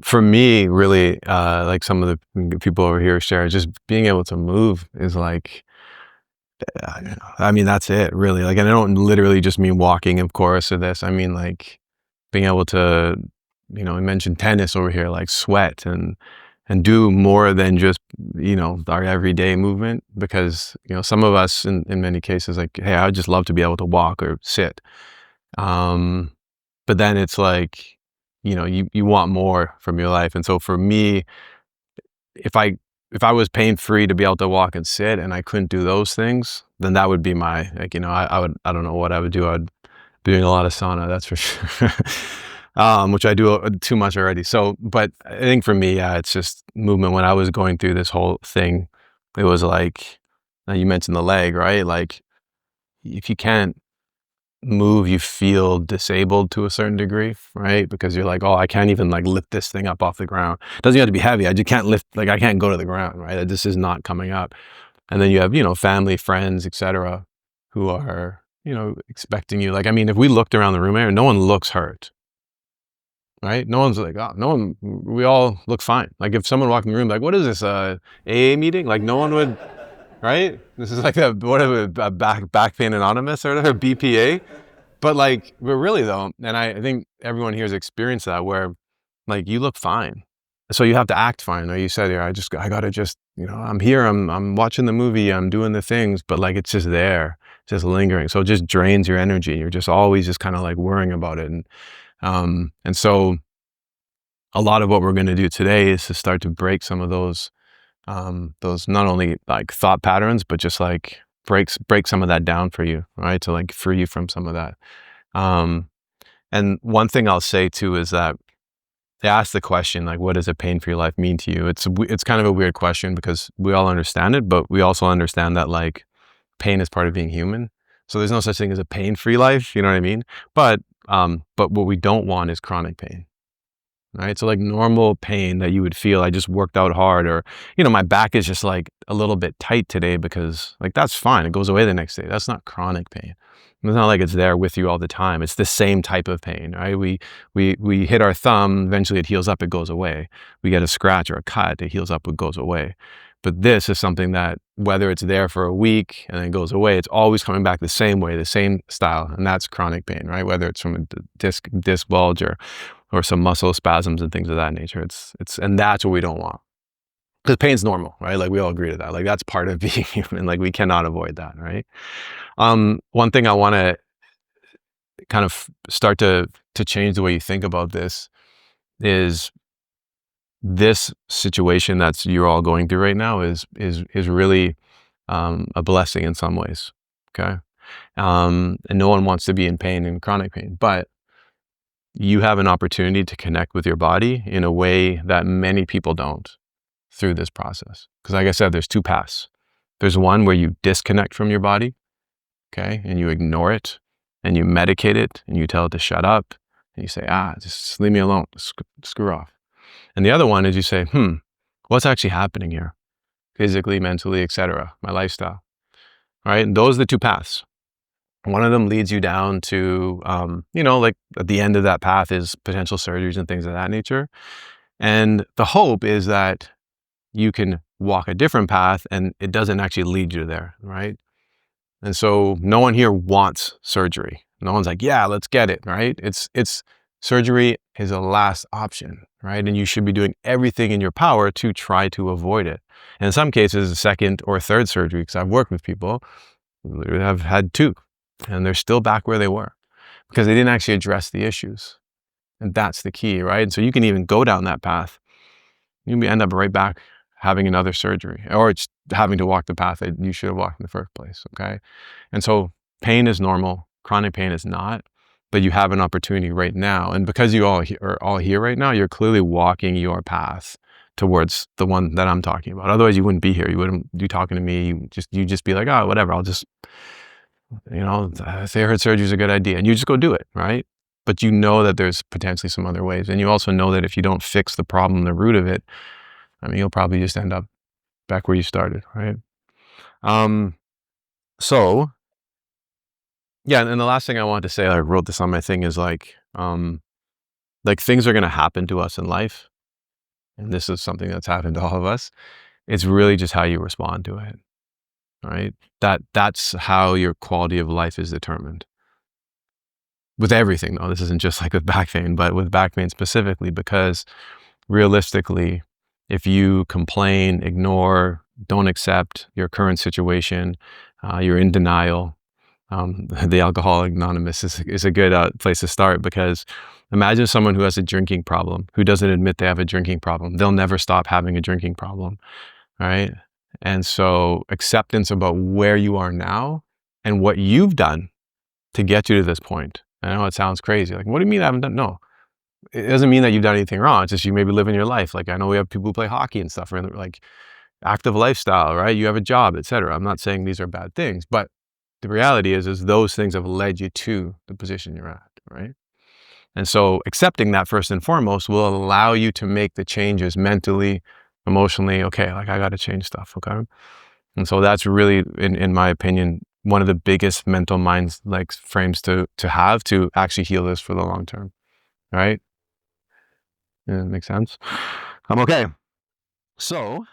For me, really, like some of the people over here share, just being able to move is like, I mean, that's it really. Like, and I don't literally just mean walking, of course, or this. I mean, like being able to, we mentioned tennis over here, like sweat and do more than just, our everyday movement. Because, some of us in many cases, like, hey, I would just love to be able to walk or sit. Um, but then it's like, you want more from your life. And so for me, if I if I was pain free to be able to walk and sit and I couldn't do those things, then that would be my, like, I don't know what I would do. I'd be doing a lot of sauna, that's for sure. Which I do too much already. So, but I think for me, yeah, it's just movement. When I was going through this whole thing, it was like, you mentioned the leg, right? Like, if you can't move, you feel disabled to a certain degree, right? Because you're like, oh, I can't even like lift this thing up off the ground. It doesn't have to be heavy. I just can't lift, like I can't go to the ground, right? This is not coming up. And then you have, family, friends, etc., who are, expecting you. Like, I mean, if we looked around the room here, no one looks hurt, right? No one's like, oh, no one, we all look fine. Like if someone walked in the room, like, what is this, AA meeting? Like no one would, right? This is like whatever, a back pain anonymous or whatever, BPA. But really though, and I think everyone here has experienced that where like you look fine. So you have to act fine. Like you said, yeah, I gotta just, I'm here, I'm watching the movie, I'm doing the things, but like it's just there, just lingering. So it just drains your energy. You're just always just kind of like worrying about it. And so a lot of what we're gonna do today is to start to break some of those not only like thought patterns, but just like break some of that down for you, right? To like free you from some of that. Um, and one thing I'll say too is that they ask the question, like, what does a pain-free life mean to you? It's kind of a weird question because we all understand it, but we also understand that like pain is part of being human. So there's no such thing as a pain-free life, you know what I mean? But what we don't want is chronic pain. Right. So like normal pain that you would feel, I just worked out hard, or, my back is just like a little bit tight today because like that's fine. It goes away the next day. That's not chronic pain. It's not like it's there with you all the time. It's the same type of pain, right? We hit our thumb, eventually it heals up, it goes away. We get a scratch or a cut, it heals up, it goes away. But this is something that whether it's there for a week and then goes away, it's always coming back the same way, the same style. And that's chronic pain, right? Whether it's from a disc bulge or some muscle spasms and things of that nature. And that's what we don't want. Because pain's normal, right? Like we all agree to that. Like that's part of being human. Like we cannot avoid that, right? One thing I want to kind of start to change the way you think about this is this situation that's you're all going through right now is really a blessing in some ways. Okay. And no one wants to be in pain and chronic pain, but you have an opportunity to connect with your body in a way that many people don't through this process. Because like I said, there's two paths. There's one where you disconnect from your body, okay, and you ignore it, and you medicate it, and you tell it to shut up, and you say, just leave me alone, screw off. And the other one is you say, what's actually happening here? Physically, mentally, etc., my lifestyle, right? And those are the two paths. One of them leads you down to, like at the end of that path is potential surgeries and things of that nature. And the hope is that you can walk a different path and it doesn't actually lead you there, right? And so no one here wants surgery. No one's like, yeah, let's get it, right? It's surgery is a last option, right? And you should be doing everything in your power to try to avoid it. And in some cases, a second or third surgery, because I've worked with people who have had two and they're still back where they were because they didn't actually address the issues. And that's the key, right? And so you can even go down that path. You may end up right back having another surgery or it's having to walk the path that you should have walked in the first place, okay? And so pain is normal, chronic pain is not, but you have an opportunity right now. And because you all are all here right now, you're clearly walking your path towards the one that I'm talking about. Otherwise you wouldn't be here. You wouldn't be talking to me. You just be like, oh, whatever, I'll just, say heart surgery is a good idea. And you just go do it, right? But you know that there's potentially some other ways. And you also know that if you don't fix the problem, the root of it, I mean, you'll probably just end up back where you started, right? Um, so yeah, and the last thing I wanted to say, I wrote this on my thing, is like, Like, things are going to happen to us in life. And this is something that's happened to all of us. It's really just how you respond to it, right? That's how your quality of life is determined. With everything though, this isn't just like with back pain, but with back pain specifically, because realistically, if you complain, ignore, don't accept your current situation, you're in denial. The Alcoholic Anonymous is a good place to start, because imagine someone who has a drinking problem, who doesn't admit they have a drinking problem. They'll never stop having a drinking problem, right? And so acceptance about where you are now and what you've done to get you to this point. I know it sounds crazy. Like, what do you mean I haven't done? No, it doesn't mean that you've done anything wrong. It's just you maybe living your life. Like, I know we have people who play hockey and stuff, right? Like, active lifestyle, right? You have a job, etc. I'm not saying these are bad things, but the reality is those things have led you to the position you're at, right? And so accepting that first and foremost will allow you to make the changes mentally, emotionally. Okay, like, I got to change stuff. Okay. And so that's really, in my opinion, one of the biggest mental minds like frames to have to actually heal this for the long term. Right? Yeah, makes sense. Okay. So